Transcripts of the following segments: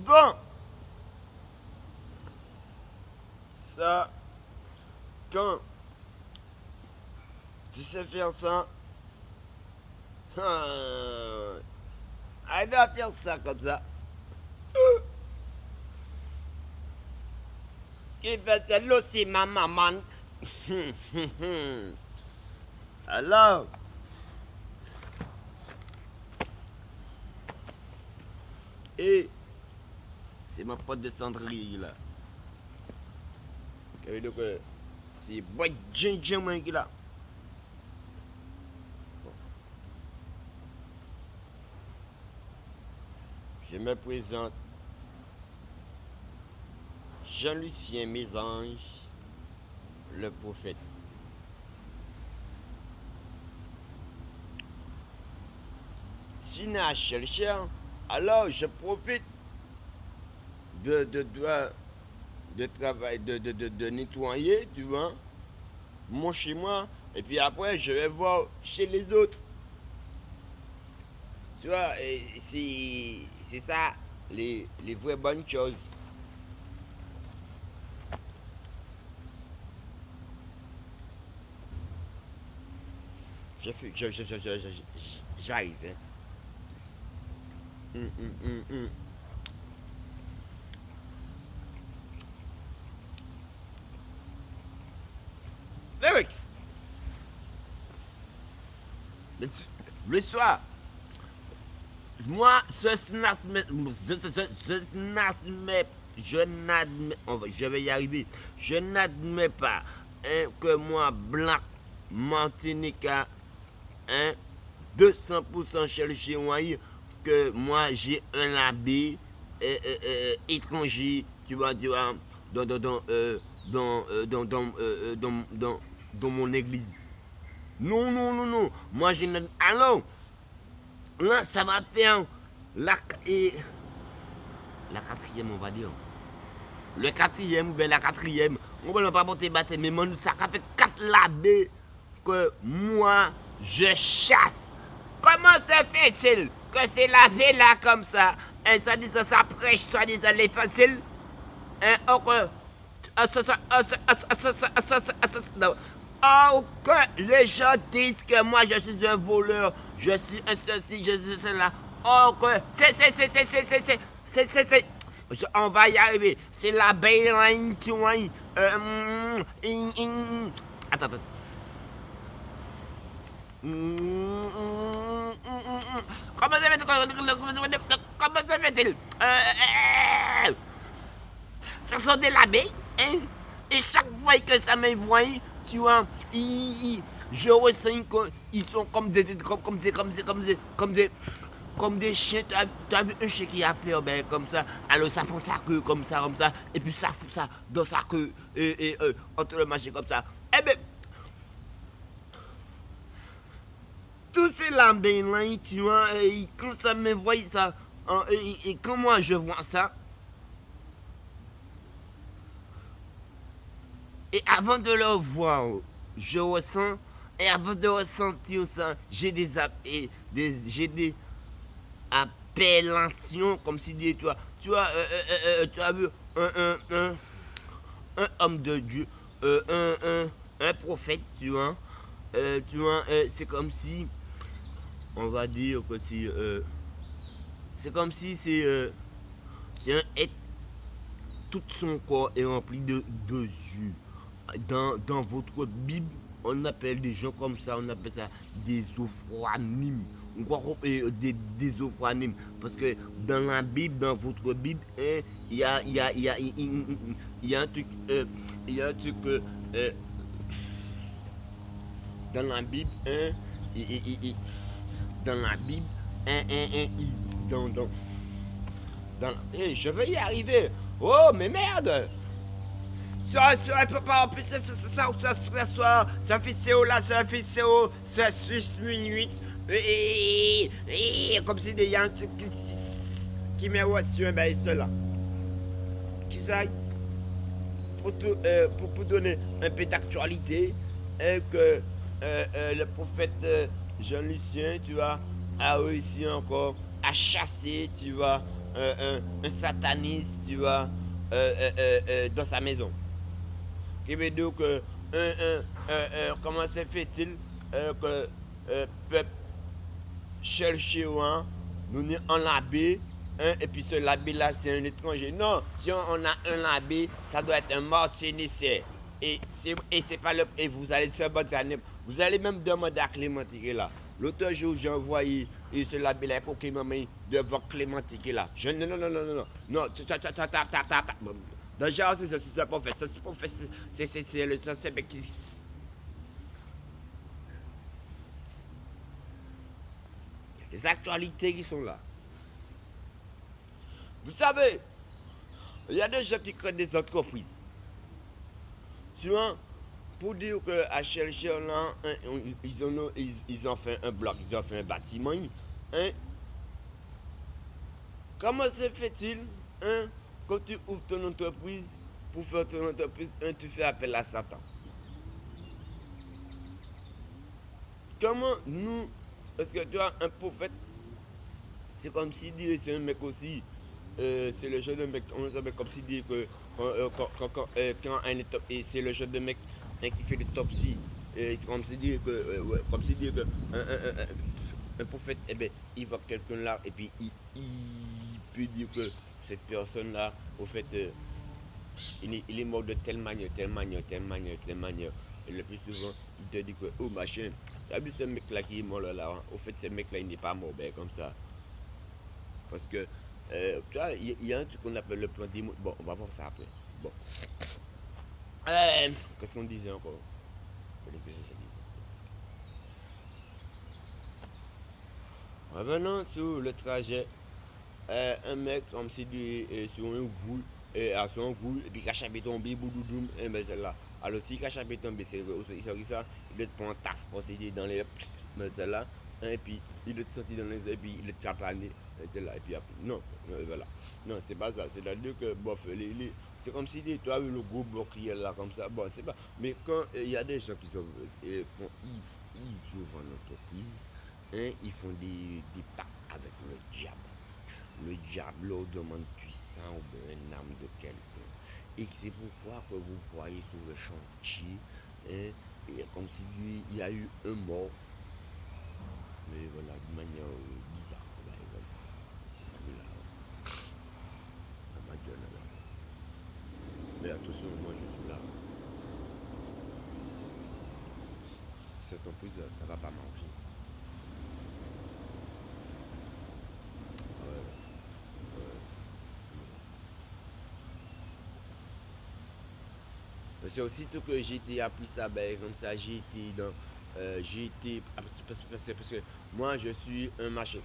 Bon, ça, quand tu sais faire ça, arrive à faire ça comme ça. Il fait celle aussi, ma maman. Alors, et c'est ma pote de cendrier là. Donc, c'est boîte gingembre qui là. Je me présente Jean-Lucien Mésange, le prophète. Si n'a cherché, alors je profite de travail, de nettoyer, tu vois, mon chez moi, et puis après je vais voir chez les autres. Tu vois, c'est ça, les vraies bonnes choses. J'arrive. Hein. Hum, hum, hum, hum. Lyrics. Le soir, moi, ce n'admet, je n'admets, je vais y arriver, je n'admets pas hein, que moi, Blanc, Martinique, hein, 200% chez moi, que moi j'ai un labé étranger, tu vois, dans, dans, dans, euh, dans mon église. Non, non, non, non. Moi, j'ai une... Alors, là, ça va faire la, et, la quatrième, on va dire. Le quatrième, ou bien la quatrième. On ne va pas porter bâtiment, mais moi, ça fait 4 labés que moi, je chasse. Comment ça fait-il que c'est lavé là comme ça? Et ça dit ça prêche, ça dit ça les facile. Et encore. Oh, que les gens disent que moi je suis un voleur, je suis un ceci, je suis cela. Oh, que c'est. On va y arriver. C'est la belle ligne qui voit. Attends, attends. Comment ça fait-il? Comment ça fait-il? Ce sont des labés, hein? Et chaque fois que ça m'envoie, tu vois, je ressens qu'ils sont comme des chiens. Tu as vu un chien qui a peur, ben, comme ça. Alors ça prend sa queue comme ça, et puis ça fout ça dans sa queue, et entre le marché comme ça. Eh ben, tous ces labés là, tu vois, et quand ça m'envoie ça, et quand moi je vois ça, et avant de le voir, je ressens, et avant de ressentir ça, j'ai des appellations, comme si des, tu vois, tu as vu un homme de Dieu, un prophète, tu vois, c'est comme si, on va dire que si, c'est comme si c'est un être, tout son corps est rempli de yeux. Dans votre Bible, on appelle des gens comme ça, on appelle ça des ophranimes. Des ophranimes. Parce que dans la Bible, dans votre Bible, hein, il y a un truc, il y a un truc, dans la Bible, hein, dans la Bible, hein, hein, hein, hey, je vais y arriver. Oh, mais merde! Ça peut pas en plus ça fait CO là, ça fait CO, ça 6 minutes. Comme si il y a un truc qui met sur un bail seul là. Qui ça? Pour donner un peu d'actualité, que le prophète Jean-Lucien, tu vois, a réussi encore à chasser, tu vois, un sataniste, tu vois, dans sa maison. Qui veut dire que, comment se fait-il que peuple chercher nous en l'abbé, et puis ce l'abbé là c'est un étranger. Non, si on a un l'abbé, ça doit être un martiniquais. Et c'est pas le. Et vous allez se battre, vous allez même demander à Clémentique là. L'autre jour, j'ai envoyé et ce l'abbé là pour qu'il m'amène devant Clémentique là. Non, non, non, non, non, non. Non, déjà, c'est pas fait. C'est pas fait. C'est le c'est qui. Les actualités qui sont là. Vous savez, il y a des gens qui créent des entreprises. Tu vois, pour dire qu'à chercher là, ils ont fait un bloc, ils ont fait un bâtiment. Hein? Comment se fait-il quand tu ouvres ton entreprise, pour faire ton entreprise, tu fais appel à Satan? Comment nous, parce que tu as un prophète, c'est comme si dit c'est un mec aussi, c'est le genre de mec, on appelle comme si dit que quand et c'est le genre de mec qui fait des topsy, comme si dit que, comme si dit que un prophète, eh ben, il voit quelqu'un là et puis il peut dire que cette personne là, au fait, il est mort de telle manière, telle manière, telle manière, telle manière. Et le plus souvent, il te dit que, oh machin, t'as vu ce mec là qui est mort là, hein? Au fait, ce mec là, il n'est pas mort, ben, comme ça. Parce que, tu vois, il y a un truc qu'on appelle le plan d'Imo. Bon, on va voir ça après. Bon. Qu'est-ce qu'on disait encore? Revenons sur le trajet. Un mec, comme si dit, sur un goût, à son goût, et puis cache tombé, boudoudoum, et ben celle-là. Alors, si cache tombé, c'est ça, il doit te prendre un taf, pour se dire dans les. Mais celle-là, et puis il doit te sortir dans les. Et puis il doit te caplaner, celle-là, et puis après. Non, voilà. Non, c'est pas ça. C'est-à-dire que, bof, c'est comme si toi, le gros bouclier là, comme ça. Bon, c'est pas. Mais quand il y a des gens qui sont. Quand ils ouvrent une entreprise, hein, ils font des pactes avec le diable. Le diable leur demande puissant ou bien une âme de quelqu'un. Et c'est pourquoi que vous voyez sur le chantier, hein, et comme si il y a eu un mort. Mais voilà, de manière bizarre. Voilà. C'est celui-là. À ma gueule, là. Mais attention, moi je suis là. Cette entreprise là, ça va pas marcher. Parce que aussitôt que j'ai été appris ça, ben, comme ça, j'ai été dans. J'ai été. Parce que moi, je suis un machin.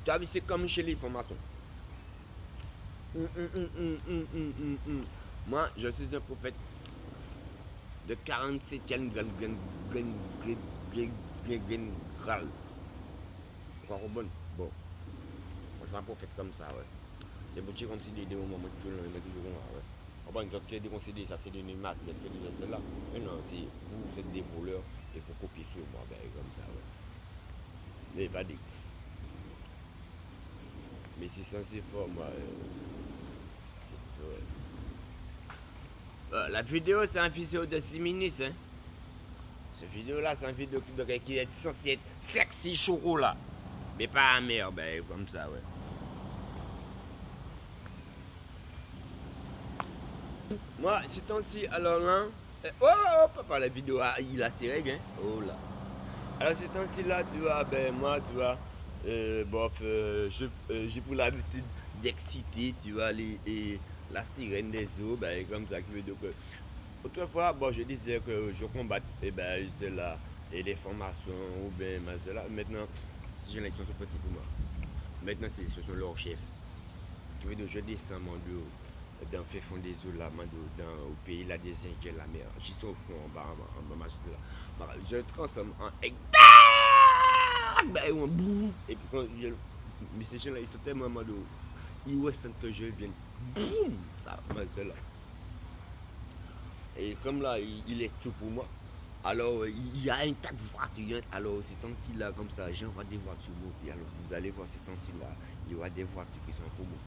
Tu as vu, c'est comme chez les formations. Moi, je suis un prophète de 47e Graal. Quoi, bon. Bon, c'est un prophète comme ça, ouais. C'est pour dire comme si des moments où tu le mets toujours, ouais. Bon, quand tu déconsidéré ça, c'est des maths, mais c'est là. Mais non, vous êtes des voleurs, il faut copier sur moi, ben, comme ça, ouais. Mais pas dit. Mais c'est censé fort, moi. Ouais. La vidéo, c'est un vidéo de 6 minutes, hein. Cette vidéo-là, c'est un vidéo qui est censé être sexy choco, là. Mais pas amer, ben, comme ça, ouais. Moi, ces temps-ci, alors là. Oh, papa, la vidéo, il a ses règles, hein. Oh là. Alors, ces temps-ci, là, tu vois, ben, moi, tu vois, bof, j'ai pour l'habitude d'exciter, tu vois, la sirène des eaux, ben, comme ça, qui veut dire que. Autrefois, bon, je disais que je combatte, et ben, c'est là, et les formations, ou bien, cela. Maintenant, si j'ai l'impression, c'est petit pour moi. Maintenant, ce sont leurs chefs. Qui veut dire, je descends mon dos dans le fond des eaux là, au pays là des Indiens, la mer, j'y suis au fond en bas, en bas, là. Je le transforme en egg. Et puis quand je. Mais ces gens-là, ils sont tellement mal d'eau. Ils ressentent que je viens. Boum! Ça, c'est là. Et comme là, il est tout pour moi. Alors, il y a un tas de voitures. Alors, ces temps-ci là, comme ça, j'envoie des voitures. Et alors, vous allez voir ces temps-ci là, il y aura des voitures qui sont en promotion.